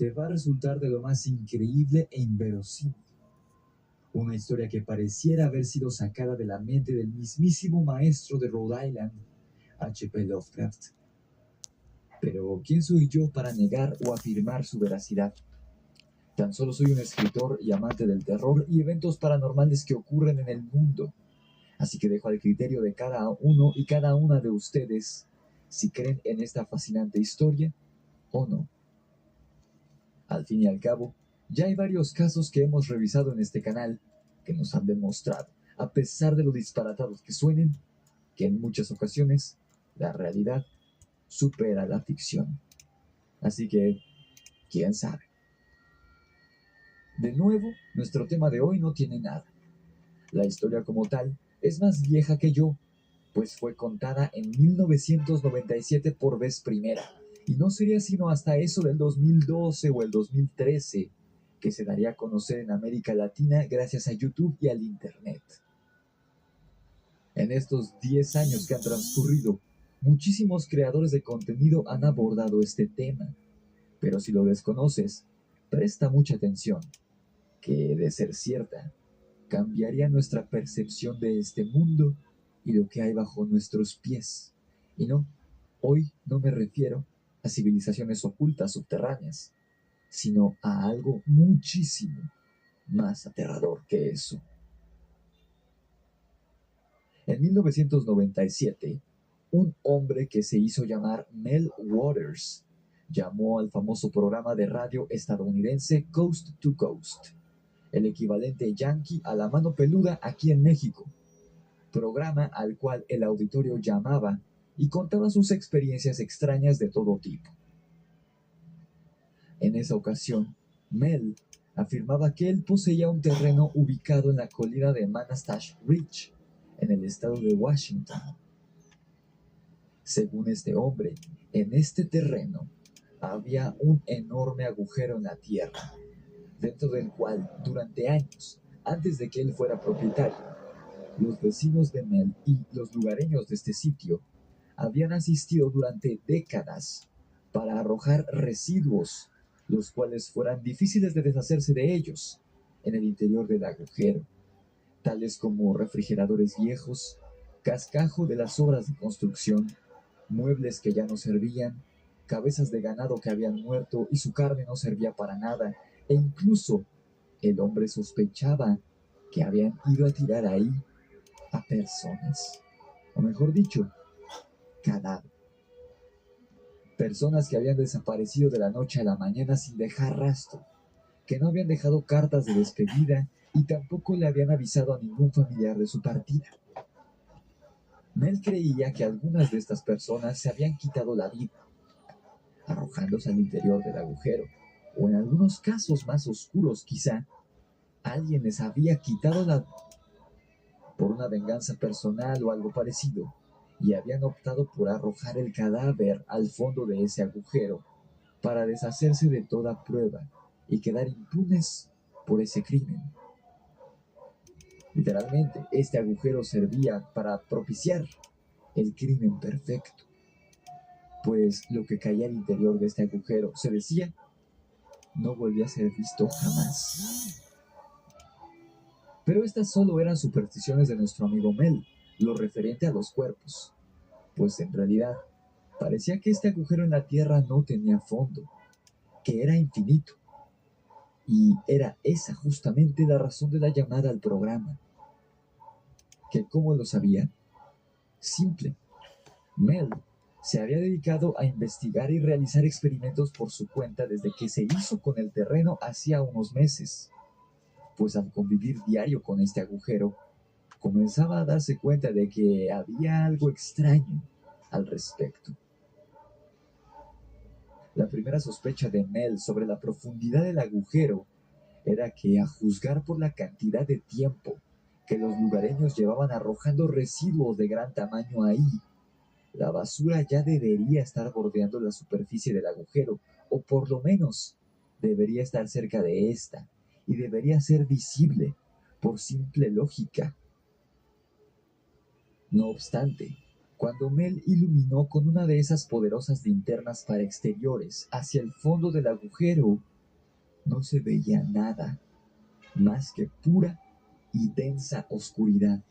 te va a resultar de lo más increíble e inverosímil. Una historia que pareciera haber sido sacada de la mente del mismísimo maestro de Rhode Island, H.P. Lovecraft. Pero, ¿quién soy yo para negar o afirmar su veracidad? Tan solo soy un escritor y amante del terror y eventos paranormales que ocurren en el mundo. Así que dejo al criterio de cada uno y cada una de ustedes si creen en esta fascinante historia o no. Al fin y al cabo, ya hay varios casos que hemos revisado en este canal que nos han demostrado, a pesar de lo disparatados que suenen, que en muchas ocasiones la realidad supera la ficción. Así que, ¿quién sabe? De nuevo, nuestro tema de hoy no tiene nada. La historia como tal es más vieja que yo, pues fue contada en 1997 por vez primera, y no sería sino hasta eso del 2012 o el 2013 que se daría a conocer en América Latina gracias a YouTube y al Internet. En estos 10 años que han transcurrido, muchísimos creadores de contenido han abordado este tema, pero si lo desconoces, presta mucha atención, que de ser cierta, cambiaría nuestra percepción de este mundo y lo que hay bajo nuestros pies. Y no, hoy no me refiero a civilizaciones ocultas subterráneas, sino a algo muchísimo más aterrador que eso. En 1997, un hombre que se hizo llamar Mel Waters llamó al famoso programa de radio estadounidense Coast to Coast, el equivalente yankee a La Mano Peluda aquí en México, programa al cual el auditorio llamaba y contaba sus experiencias extrañas de todo tipo. En esa ocasión, Mel afirmaba que él poseía un terreno ubicado en la colina de Manastash Ridge, en el estado de Washington. Según este hombre, en este terreno había un enorme agujero en la tierra, dentro del cual, durante años, antes de que él fuera propietario, los vecinos de Mel y los lugareños de este sitio habían asistido durante décadas para arrojar residuos, los cuales fueran difíciles de deshacerse de ellos, en el interior del agujero, tales como refrigeradores viejos, cascajo de las obras de construcción, muebles que ya no servían, cabezas de ganado que habían muerto y su carne no servía para nada, e incluso el hombre sospechaba que habían ido a tirar ahí a personas, o mejor dicho, cadáveres. Personas que habían desaparecido de la noche a la mañana sin dejar rastro, que no habían dejado cartas de despedida y tampoco le habían avisado a ningún familiar de su partida. Mel creía que algunas de estas personas se habían quitado la vida, arrojándose al interior del agujero, o en algunos casos más oscuros quizá, alguien les había quitado la por una venganza personal o algo parecido, y habían optado por arrojar el cadáver al fondo de ese agujero para deshacerse de toda prueba y quedar impunes por ese crimen. Literalmente, este agujero servía para propiciar el crimen perfecto, pues lo que caía al interior de este agujero, se decía, no volvía a ser visto jamás. Pero estas solo eran supersticiones de nuestro amigo Mel, lo referente a los cuerpos, pues en realidad parecía que este agujero en la tierra no tenía fondo, que era infinito. Y era esa justamente la razón de la llamada al programa. ¿Que cómo lo sabía? Simple. Mel se había dedicado a investigar y realizar experimentos por su cuenta desde que se hizo con el terreno hacía unos meses, pues al convivir diario con este agujero, comenzaba a darse cuenta de que había algo extraño al respecto. La primera sospecha de Mel sobre la profundidad del agujero era que, a juzgar por la cantidad de tiempo que los lugareños llevaban arrojando residuos de gran tamaño ahí, la basura ya debería estar bordeando la superficie del agujero, o por lo menos debería estar cerca de esta, y debería ser visible por simple lógica. No obstante, Cuando Mel iluminó con una de esas poderosas linternas para exteriores hacia el fondo del agujero, no se veía nada más que pura y densa oscuridad.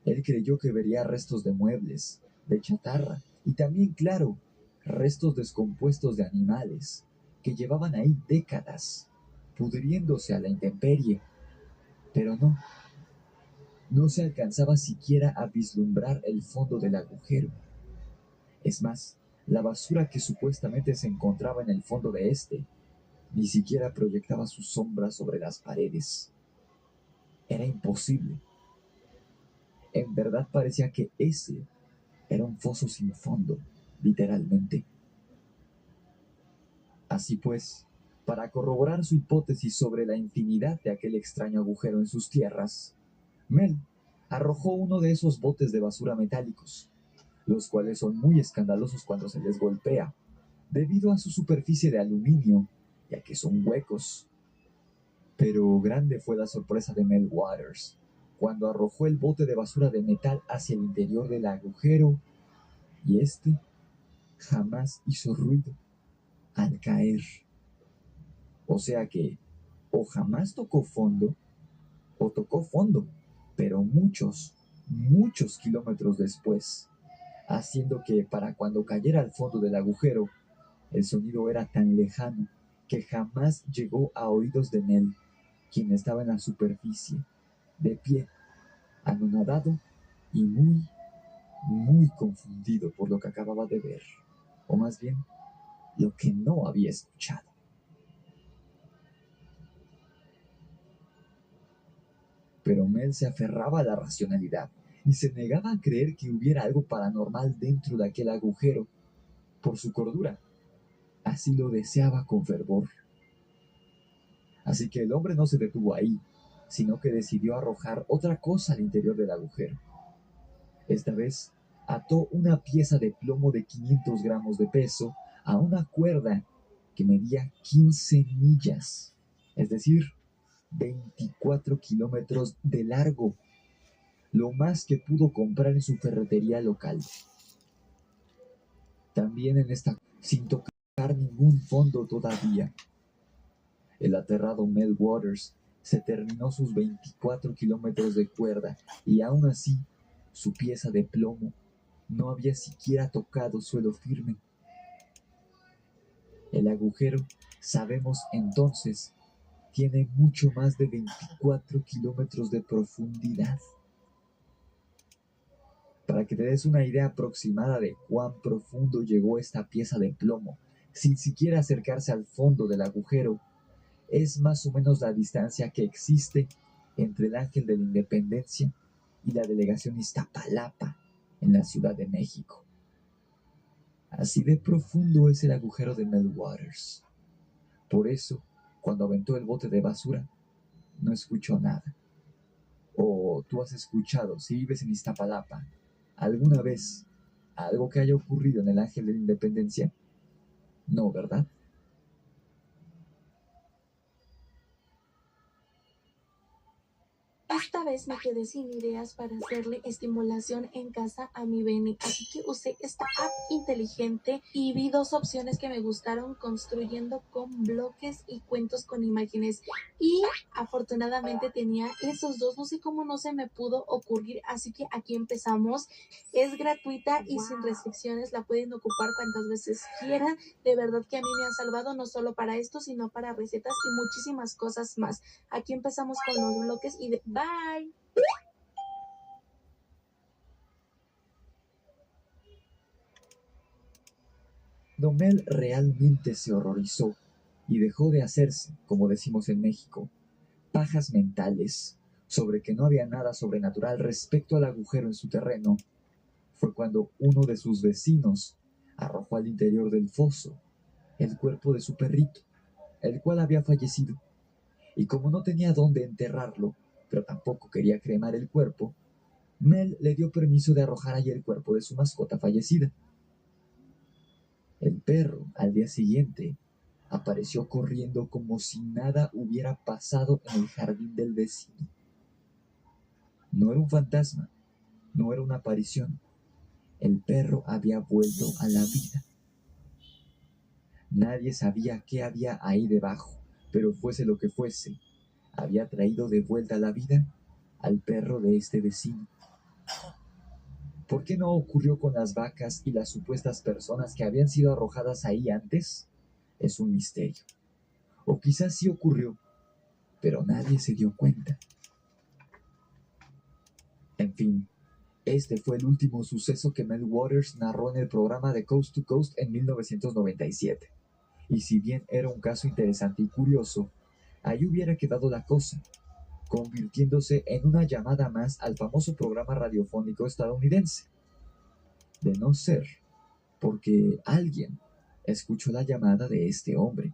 Él creyó que vería restos de muebles, de chatarra y también, claro, restos descompuestos de animales que llevaban ahí décadas, pudriéndose a la intemperie. Pero no se alcanzaba siquiera a vislumbrar el fondo del agujero. Es más, la basura que supuestamente se encontraba en el fondo de este ni siquiera proyectaba su sombra sobre las paredes. Era imposible. En verdad parecía que ese era un foso sin fondo, literalmente. Así pues, para corroborar su hipótesis sobre la infinidad de aquel extraño agujero en sus tierras, Mel arrojó uno de esos botes de basura metálicos, los cuales son muy escandalosos cuando se les golpea, debido a su superficie de aluminio, ya que son huecos. Pero grande fue la sorpresa de Mel Waters cuando arrojó el bote de basura de metal hacia el interior del agujero, y este jamás hizo ruido al caer. O sea que o jamás tocó fondo, o tocó fondo, pero muchos kilómetros después, haciendo que para cuando cayera al fondo del agujero, el sonido era tan lejano que jamás llegó a oídos de Mel, quien estaba en la superficie, de pie, anonadado y muy confundido por lo que acababa de ver, o más bien, lo que no había escuchado. Pero Mel se aferraba a la racionalidad y se negaba a creer que hubiera algo paranormal dentro de aquel agujero. Por su cordura, así lo deseaba con fervor. Así que el hombre no se detuvo ahí, sino que decidió arrojar otra cosa al interior del agujero. Esta vez ató una pieza de plomo de 500 gramos de peso a una cuerda que medía 15 millas, es decir, 24 kilómetros de largo, lo más que pudo comprar en su ferretería local. También en esta, sin tocar ningún fondo todavía. El aterrado Mel Waters se terminó sus 24 kilómetros de cuerda y aún así su pieza de plomo no había siquiera tocado suelo firme. El agujero, sabemos entonces, tiene mucho más de 24 kilómetros de profundidad. Para que te des una idea aproximada de cuán profundo llegó esta pieza de plomo, sin siquiera acercarse al fondo del agujero, es más o menos la distancia que existe entre el Ángel de la Independencia y la delegación Iztapalapa en la Ciudad de México. Así de profundo es el agujero de Mel Waters. Por eso, cuando aventó el bote de basura, no escuchó nada. ¿O tú has escuchado, si vives en Iztapalapa, alguna vez algo que haya ocurrido en el Ángel de la Independencia? No, ¿verdad? Esta vez me quedé sin ideas para hacerle estimulación en casa a mi Benny, así que usé esta app inteligente y vi dos opciones que me gustaron: construyendo con bloques y cuentos con imágenes. Y afortunadamente tenía esos dos, no sé cómo no se me pudo ocurrir, así que aquí empezamos. Es gratuita y sin restricciones, la pueden ocupar cuantas veces quieran. De verdad que a mí me ha salvado, no solo para esto, sino para recetas y muchísimas cosas más. Aquí empezamos con los bloques y bye. Mel realmente se horrorizó y dejó de hacerse, como decimos en México, pajas mentales sobre que no había nada sobrenatural respecto al agujero en su terreno. Fue cuando uno de sus vecinos arrojó al interior del foso el cuerpo de su perrito, el cual había fallecido, y como no tenía dónde enterrarlo, pero tampoco quería cremar el cuerpo, Mel le dio permiso de arrojar allí el cuerpo de su mascota fallecida. El perro, al día siguiente, apareció corriendo como si nada hubiera pasado en el jardín del vecino. No era un fantasma, No era una aparición. El perro había vuelto a la vida. Nadie sabía qué había ahí debajo, pero fuese lo que fuese, había traído de vuelta a la vida al perro de este vecino. ¿Por qué no ocurrió con las vacas y las supuestas personas que habían sido arrojadas ahí antes? Es un misterio. O quizás sí ocurrió, pero nadie se dio cuenta. En fin, este fue el último suceso que Mel Waters narró en el programa de Coast to Coast en 1997. Y si bien era un caso interesante y curioso, ahí hubiera quedado la cosa, convirtiéndose en una llamada más al famoso programa radiofónico estadounidense. De no ser porque alguien escuchó la llamada de este hombre.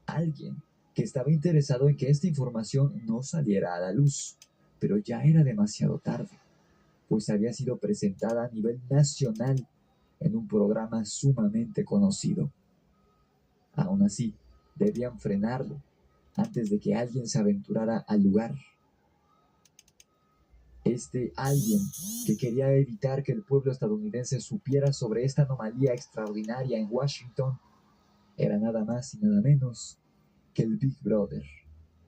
Alguien que estaba interesado en que esta información no saliera a la luz, pero ya era demasiado tarde, pues había sido presentada a nivel nacional en un programa sumamente conocido. Aún así, debían frenarlo antes de que alguien se aventurara al lugar. Este alguien que quería evitar que el pueblo estadounidense supiera sobre esta anomalía extraordinaria en Washington era nada más y nada menos que el Big Brother,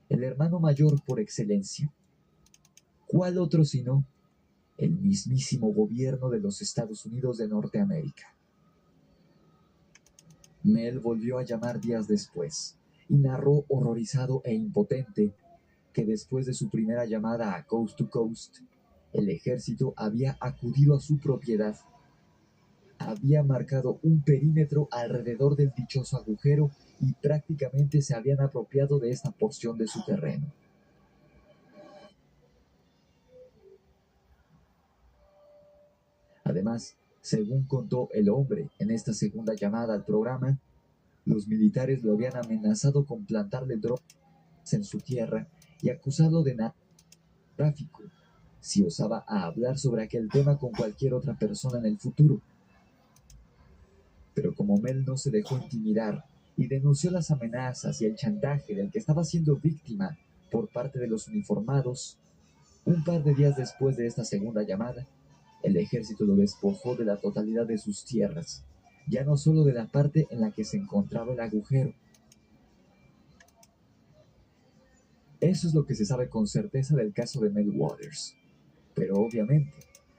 el hermano mayor por excelencia. ¿Cuál otro sino el mismísimo gobierno de los Estados Unidos de Norteamérica? Mel volvió a llamar días después y narró horrorizado e impotente que después de su primera llamada a Coast to Coast, el ejército había acudido a su propiedad, había marcado un perímetro alrededor del dichoso agujero y prácticamente se habían apropiado de esta porción de su terreno. Además, según contó el hombre en esta segunda llamada al programa, los militares lo habían amenazado con plantarle drogas en su tierra y acusado de narcotráfico si osaba a hablar sobre aquel tema con cualquier otra persona en el futuro. Pero como Mel no se dejó intimidar y denunció las amenazas y el chantaje del que estaba siendo víctima por parte de los uniformados, un par de días después de esta segunda llamada, el ejército lo despojó de la totalidad de sus tierras, ya no solo de la parte en la que se encontraba el agujero. Eso es lo que se sabe con certeza del caso de Mel Waters. Pero obviamente,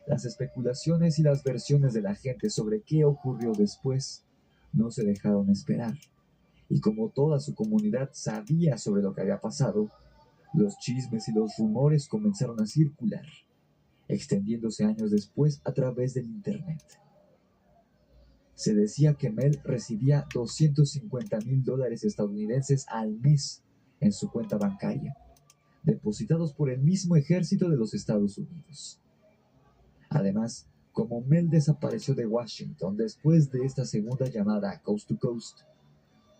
las especulaciones y las versiones de la gente sobre qué ocurrió después no se dejaron esperar. Y como toda su comunidad sabía sobre lo que había pasado, los chismes y los rumores comenzaron a circular, extendiéndose años después a través del Internet. Se decía que Mel recibía $250,000 estadounidenses al mes en su cuenta bancaria, depositados por el mismo ejército de los Estados Unidos. Además, como Mel desapareció de Washington después de esta segunda llamada a Coast to Coast,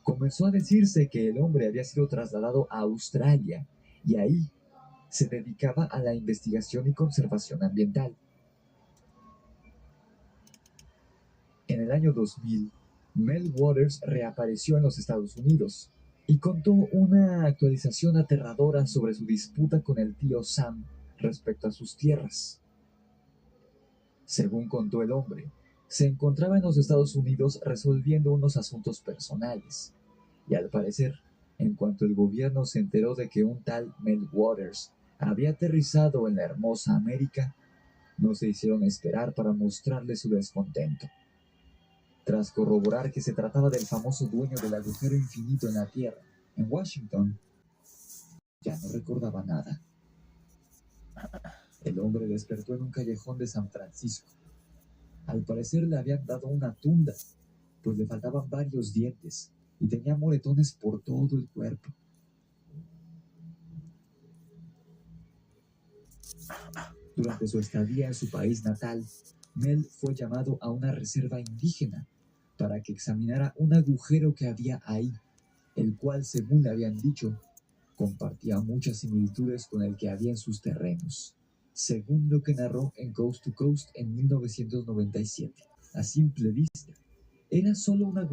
comenzó a decirse que el hombre había sido trasladado a Australia y ahí se dedicaba a la investigación y conservación ambiental. En el año 2000, Mel Waters reapareció en los Estados Unidos y contó una actualización aterradora sobre su disputa con el tío Sam respecto a sus tierras. Según contó el hombre, se encontraba en los Estados Unidos resolviendo unos asuntos personales, y al parecer, en cuanto el gobierno se enteró de que un tal Mel Waters había aterrizado en la hermosa América, no se hicieron esperar para mostrarle su descontento. Tras corroborar que se trataba del famoso dueño del agujero infinito en la Tierra, en Washington, ya no recordaba nada. El hombre despertó en un callejón de San Francisco. Al parecer le habían dado una tunda, pues le faltaban varios dientes y tenía moretones por todo el cuerpo. Durante su estadía en su país natal, Mel fue llamado a una reserva indígena para que examinara un agujero que había ahí, el cual, según le habían dicho, compartía muchas similitudes con el que había en sus terrenos, según lo que narró en Coast to Coast en 1997. A simple vista, era solo un agujero